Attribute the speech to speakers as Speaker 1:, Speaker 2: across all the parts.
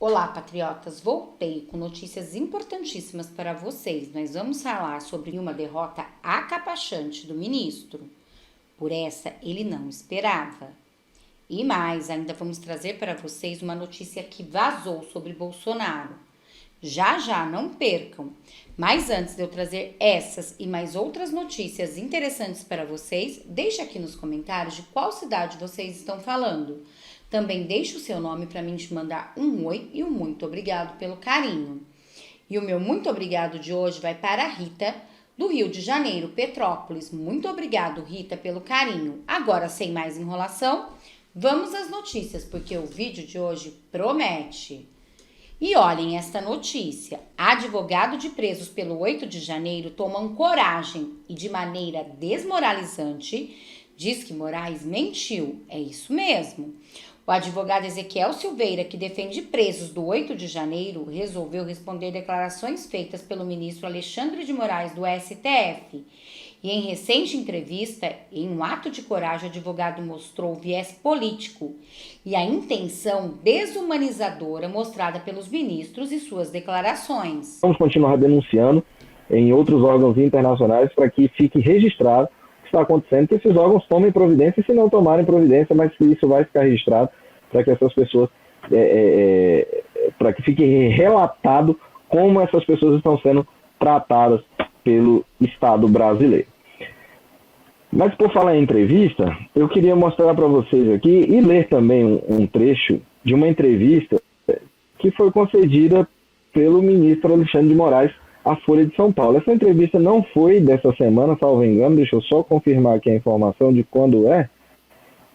Speaker 1: Olá, patriotas! Voltei com notícias importantíssimas para vocês. Nós vamos falar sobre uma derrota acachapante do ministro. Por essa, ele não esperava. E mais, ainda vamos trazer para vocês uma notícia que vazou sobre Bolsonaro. Já, não percam! Mas antes de eu trazer essas e mais outras notícias interessantes para vocês, deixe aqui nos comentários de qual cidade vocês estão falando. Também deixe o seu nome para mim te mandar um oi e um muito obrigado pelo carinho. E o meu muito obrigado de hoje vai para a Rita, do Rio de Janeiro, Petrópolis. Muito obrigado, Rita, pelo carinho. Agora, sem mais enrolação, vamos às notícias, porque o vídeo de hoje promete. E olhem esta notícia. Advogado de presos pelo 8 de janeiro tomam coragem e de maneira desmoralizante diz que Moraes mentiu. É isso mesmo. O advogado Ezequiel Silveira, que defende presos do 8 de janeiro, resolveu responder declarações feitas pelo ministro Alexandre de Moraes do STF. E em recente entrevista, em um ato de coragem, o advogado mostrou o viés político e a intenção desumanizadora mostrada pelos ministros e suas declarações.
Speaker 2: Vamos continuar denunciando em outros órgãos internacionais para que fique registrado está acontecendo, que esses órgãos tomem providência, e se não tomarem providência, mas que isso vai ficar registrado para que essas pessoas, para que fique relatado como essas pessoas estão sendo tratadas pelo Estado brasileiro. Mas por falar em entrevista, eu queria mostrar para vocês aqui e ler também um trecho de uma entrevista que foi concedida pelo ministro Alexandre de Moraes à Folha de São Paulo. Essa entrevista não foi dessa semana, salvo engano, deixa eu só confirmar aqui a informação de quando é.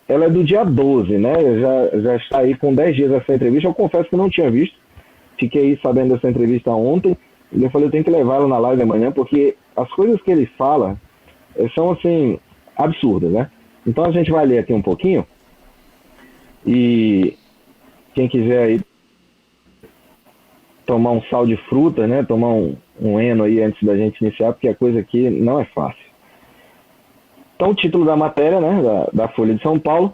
Speaker 2: Ela é do dia 12, né? Já está aí com 10 dias essa entrevista. Eu confesso que não tinha visto. Fiquei sabendo dessa entrevista ontem. E eu falei, eu tenho que levá-la na live amanhã, porque as coisas que ele fala são, assim, absurdas, né? Então a gente vai ler aqui um pouquinho. E quem quiser aí tomar um sal de fruta, né? Tomar um eno aí antes da gente iniciar, porque a coisa aqui não é fácil. Então, o título da matéria, né, da Folha de São Paulo: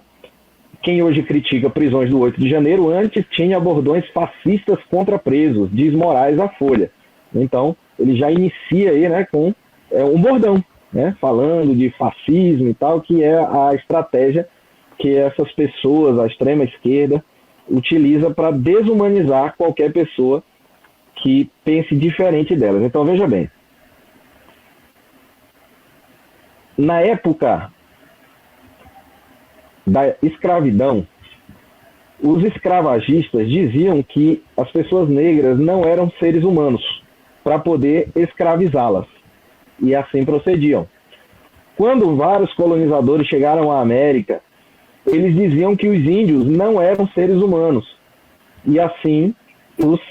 Speaker 2: quem hoje critica prisões do 8 de janeiro, antes tinha bordões fascistas contra presos, diz Moraes à Folha. Então, ele já inicia aí, né, com um bordão, né, falando de fascismo e tal, que é a estratégia que essas pessoas, a extrema esquerda, utiliza para desumanizar qualquer pessoa que pense diferente delas. Então, veja bem. Na época da escravidão, os escravagistas diziam que as pessoas negras não eram seres humanos para poder escravizá-las. E assim procediam. Quando vários colonizadores chegaram à América, eles diziam que os índios não eram seres humanos. E assim os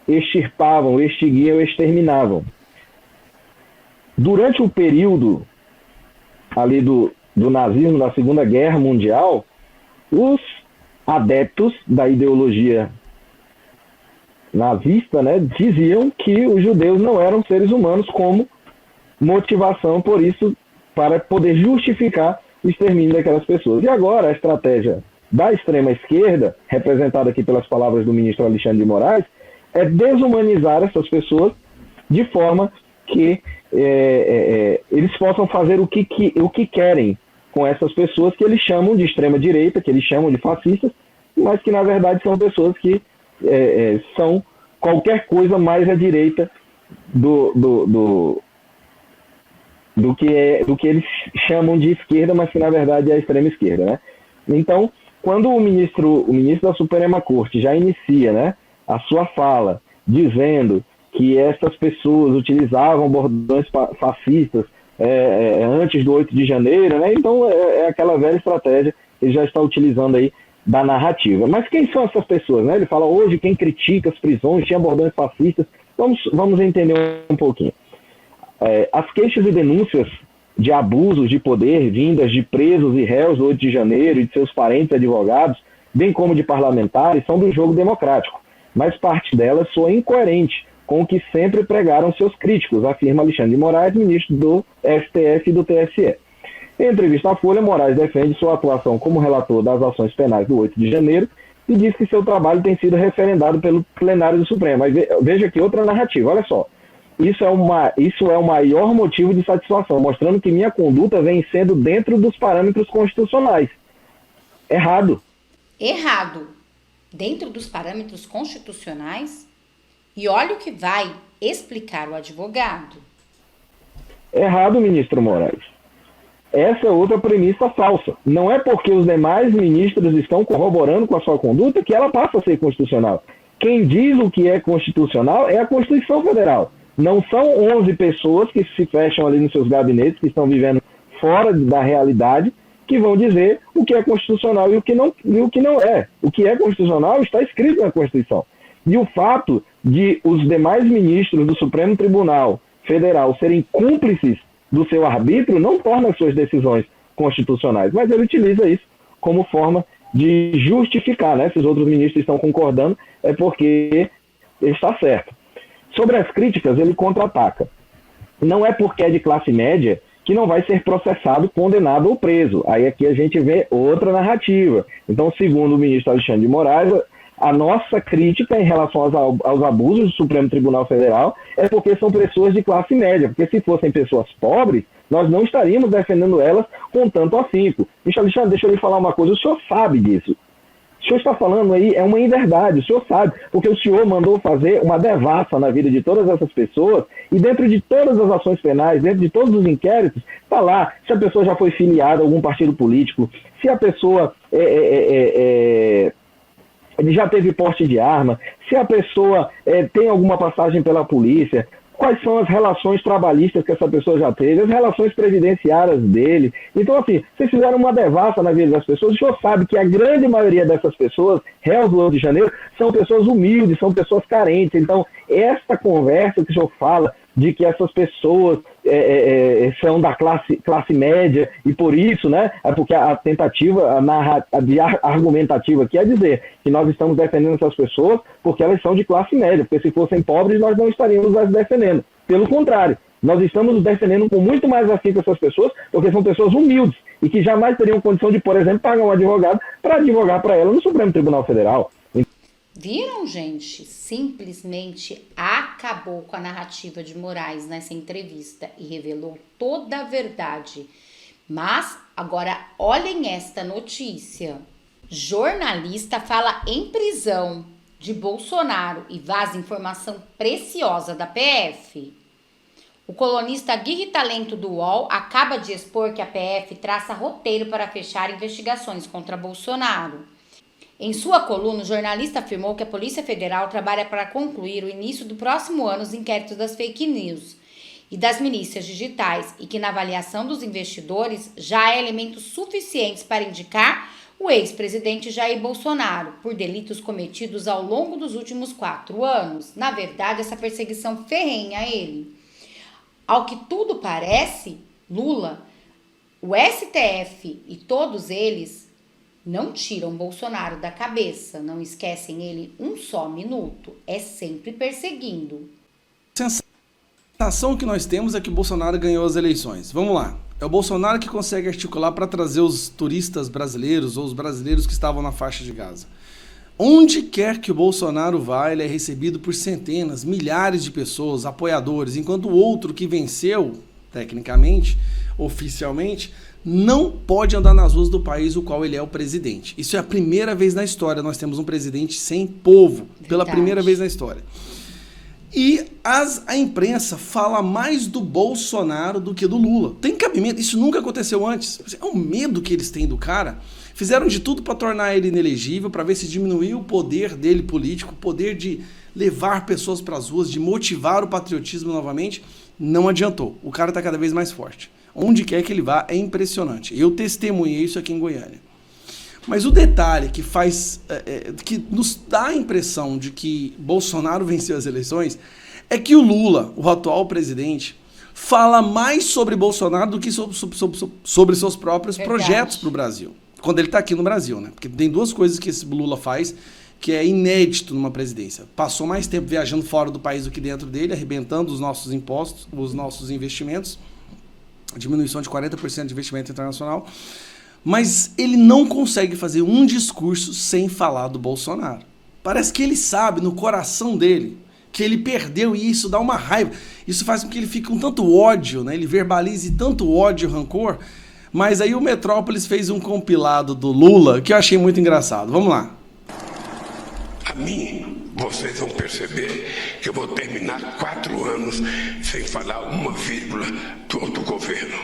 Speaker 2: extirpavam, extinguiam, exterminavam. Durante o período ali do nazismo, da Segunda Guerra Mundial, os adeptos da ideologia nazista, né, diziam que os judeus não eram seres humanos, como motivação, por isso, para poder justificar o extermínio daquelas pessoas. E agora a estratégia da extrema esquerda, representada aqui pelas palavras do ministro Alexandre de Moraes, é desumanizar essas pessoas de forma que eles possam fazer o que querem com essas pessoas que eles chamam de extrema direita, que eles chamam de fascistas, mas que na verdade são pessoas que são qualquer coisa mais à direita do que eles chamam de esquerda, mas que na verdade é a extrema esquerda, né? Então, quando o ministro da Suprema Corte já inicia, né, a sua fala dizendo que essas pessoas utilizavam bordões fascistas antes do 8 de janeiro, né? Então é aquela velha estratégia que ele já está utilizando aí da narrativa. Mas quem são essas pessoas, né? Ele fala hoje quem critica as prisões tinha bordões fascistas. Vamos entender um pouquinho. As queixas e denúncias de abusos de poder vindas de presos e réus do 8 de janeiro e de seus parentes advogados, bem como de parlamentares, são do jogo democrático, mas parte delas soa incoerente com o que sempre pregaram seus críticos, afirma Alexandre de Moraes, ministro do STF e do TSE. Em entrevista à Folha, Moraes defende sua atuação como relator das ações penais do 8 de janeiro e diz que seu trabalho tem sido referendado pelo plenário do Supremo. Mas veja aqui outra narrativa, olha só. Isso é o maior motivo de satisfação, mostrando que minha conduta vem sendo dentro dos parâmetros constitucionais. Errado.
Speaker 1: Errado. Dentro dos parâmetros constitucionais? E olha o que vai explicar o advogado.
Speaker 2: Errado, ministro Moraes. Essa é outra premissa falsa. Não é porque os demais ministros estão corroborando com a sua conduta que ela passa a ser constitucional. Quem diz o que é constitucional é a Constituição Federal. Não são 11 pessoas que se fecham ali nos seus gabinetes, que estão vivendo fora da realidade, que vão dizer o que é constitucional e o que não é. O que é constitucional está escrito na Constituição. E o fato de os demais ministros do Supremo Tribunal Federal serem cúmplices do seu arbítrio não torna as suas decisões constitucionais, mas ele utiliza isso como forma de justificar, né? Se os outros ministros estão concordando, é porque ele está certo. Sobre as críticas, ele contra-ataca. Não é porque é de classe média que não vai ser processado, condenado ou preso. Aí aqui a gente vê outra narrativa. Então, segundo o ministro Alexandre de Moraes, a nossa crítica em relação aos abusos do Supremo Tribunal Federal é porque são pessoas de classe média, porque se fossem pessoas pobres, nós não estaríamos defendendo elas com tanto afinco. Ministro Alexandre, deixa eu lhe falar uma coisa, o senhor sabe disso. O senhor está falando aí, é uma inverdade, o senhor sabe, porque o senhor mandou fazer uma devassa na vida de todas essas pessoas, e dentro de todas as ações penais, dentro de todos os inquéritos, está lá se a pessoa já foi filiada a algum partido político, se a pessoa já teve porte de arma, se a pessoa tem alguma passagem pela polícia, quais são as relações trabalhistas que essa pessoa já teve, as relações previdenciárias dele. Então, assim, vocês fizeram uma devassa na vida das pessoas, o senhor sabe que a grande maioria dessas pessoas, réus do 11 de janeiro, são pessoas humildes, são pessoas carentes. Então, essa conversa que o senhor fala de que essas pessoas são da classe média e por isso, né, é porque a tentativa argumentativa aqui é dizer que nós estamos defendendo essas pessoas porque elas são de classe média, porque se fossem pobres nós não estaríamos as defendendo. Pelo contrário, nós estamos defendendo com muito mais afinco essas pessoas porque são pessoas humildes e que jamais teriam condição de, por exemplo, pagar um advogado para advogar para ela no Supremo Tribunal Federal.
Speaker 1: Viram, gente? Simplesmente acabou com a narrativa de Moraes nessa entrevista e revelou toda a verdade. Mas, agora, olhem esta notícia. Jornalista fala em prisão de Bolsonaro e vaza informação preciosa da PF. O colunista Aguirre Talento do UOL acaba de expor que a PF traça roteiro para fechar investigações contra Bolsonaro. Em sua coluna, o jornalista afirmou que a Polícia Federal trabalha para concluir o início do próximo ano os inquéritos das fake news e das milícias digitais e que, na avaliação dos investidores, já há elementos suficientes para indicar o ex-presidente Jair Bolsonaro por delitos cometidos ao longo dos últimos 4 anos. Na verdade, essa perseguição ferrenha a ele. Ao que tudo parece, Lula, o STF e todos eles não tiram Bolsonaro da cabeça, não esquecem ele um só minuto, é sempre perseguindo.
Speaker 3: A sensação que nós temos é que o Bolsonaro ganhou as eleições. Vamos lá, é o Bolsonaro que consegue articular para trazer os turistas brasileiros ou os brasileiros que estavam na faixa de Gaza. Onde quer que o Bolsonaro vá, ele é recebido por centenas, milhares de pessoas, apoiadores, enquanto o outro que venceu, tecnicamente, oficialmente, não pode andar nas ruas do país o qual ele é o presidente. Isso é a primeira vez na história. Nós temos um presidente sem povo. Pela primeira vez na história. E a imprensa fala mais do Bolsonaro do que do Lula. Tem cabimento. Isso nunca aconteceu antes. É um medo que eles têm do cara. Fizeram de tudo para tornar ele inelegível, para ver se diminuiu o poder dele político, o poder de levar pessoas para as ruas, de motivar o patriotismo novamente. Não adiantou. O cara está cada vez mais forte. Onde quer que ele vá, é impressionante. Eu testemunhei isso aqui em Goiânia. Mas o detalhe que faz, que nos dá a impressão de que Bolsonaro venceu as eleições, é que o Lula, o atual presidente, fala mais sobre Bolsonaro do que sobre seus próprios projetos para o Brasil. Quando ele está aqui no Brasil, né? Porque tem duas coisas que esse Lula faz que é inédito numa presidência. Passou mais tempo viajando fora do país do que dentro dele, arrebentando os nossos impostos, os nossos investimentos, diminuição de 40% de investimento internacional, mas ele não consegue fazer um discurso sem falar do Bolsonaro. Parece que ele sabe no coração dele que ele perdeu e isso dá uma raiva. Isso faz com que ele fique com tanto ódio, né? Ele verbalize tanto ódio e rancor. Mas aí o Metrópolis fez um compilado do Lula que eu achei muito engraçado. Vamos lá.
Speaker 4: A mim, vocês vão perceber que eu vou terminar 4 anos sem falar uma vírgula do outro governo.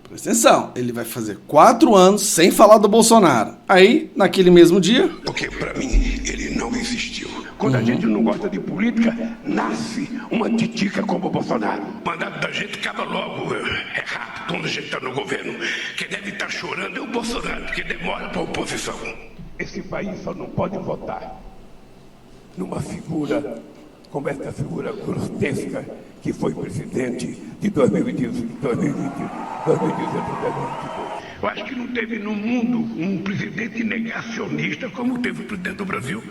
Speaker 3: Presta atenção, ele vai fazer 4 anos sem falar do Bolsonaro. Aí, naquele mesmo dia...
Speaker 4: Porque para mim, ele não existiu. Quando a gente não gosta de política, nasce uma titica como o Bolsonaro. O mandato da gente acaba logo, é rápido quando a gente está no governo. Quem deve estar chorando é o Bolsonaro, porque demora para a oposição. Esse país só não pode votar numa figura como essa figura grotesca que foi presidente de 2018. Eu acho que não teve no mundo um presidente negacionista como teve o presidente do Brasil,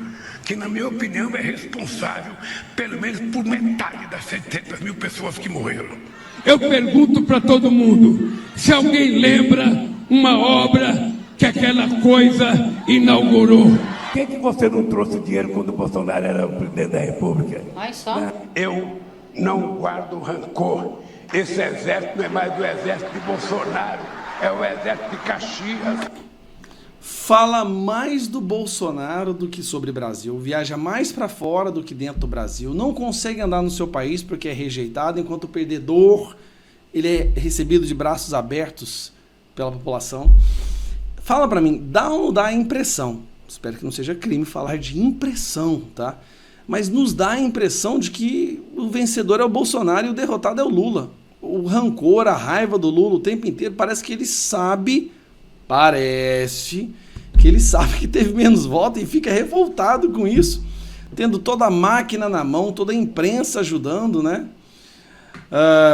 Speaker 4: que na minha opinião é responsável pelo menos por metade das 700 mil pessoas que morreram.
Speaker 5: Eu pergunto para todo mundo, se alguém lembra uma obra que aquela coisa inaugurou.
Speaker 4: Por que você não trouxe dinheiro quando o Bolsonaro era o presidente da República?
Speaker 1: Olha só.
Speaker 4: Eu não guardo rancor. Esse exército não é mais do exército de Bolsonaro, é o exército de Caxias.
Speaker 3: Fala mais do Bolsonaro do que sobre Brasil, viaja mais para fora do que dentro do Brasil, não consegue andar no seu país porque é rejeitado, enquanto o perdedor ele é recebido de braços abertos pela população. Fala para mim, dá ou não dá a impressão, espero que não seja crime falar de impressão, tá? Mas nos dá a impressão de que o vencedor é o Bolsonaro e o derrotado é o Lula. O rancor, a raiva do Lula o tempo inteiro, parece que ele sabe que teve menos votos e fica revoltado com isso, tendo toda a máquina na mão, toda a imprensa ajudando, né?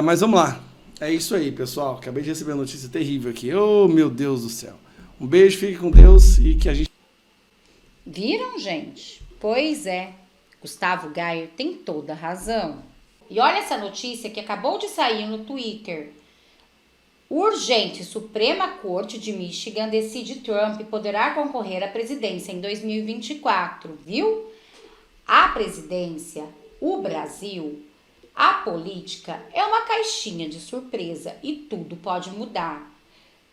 Speaker 3: Mas vamos lá, é isso aí, pessoal. Acabei de receber uma notícia terrível aqui. Oh, meu Deus do céu. Um beijo, fique com Deus e que a gente...
Speaker 1: Viram, gente? Pois é, Gustavo Gayer tem toda a razão. E olha essa notícia que acabou de sair no Twitter. Urgente, Suprema Corte de Michigan decide Trump poderá concorrer à presidência em 2024, viu? A presidência, o Brasil, a política é uma caixinha de surpresa e tudo pode mudar.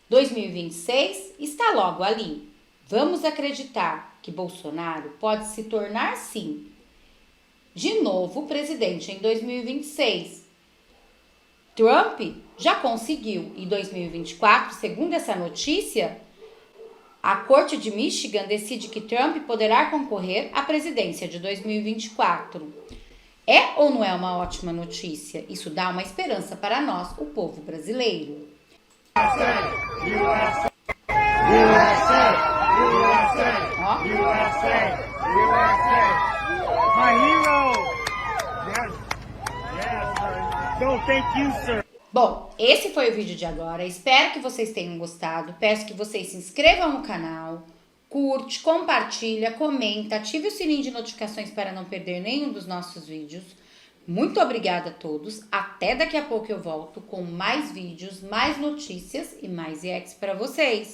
Speaker 1: 2026 está logo ali. Vamos acreditar que Bolsonaro pode se tornar, sim, de novo presidente em 2026. Trump já conseguiu. Em 2024, segundo essa notícia, a Corte de Michigan decide que Trump poderá concorrer à presidência de 2024. É ou não é uma ótima notícia? Isso dá uma esperança para nós, o povo brasileiro.
Speaker 6: USA, my hero. Yes, so thank you, sir.
Speaker 1: Bom, esse foi o vídeo de agora. Espero que vocês tenham gostado. Peço que vocês se inscrevam no canal, curte, compartilha, comenta, ative o sininho de notificações para não perder nenhum dos nossos vídeos. Muito obrigada a todos. Até daqui a pouco eu volto com mais vídeos, mais notícias e mais reacts para vocês.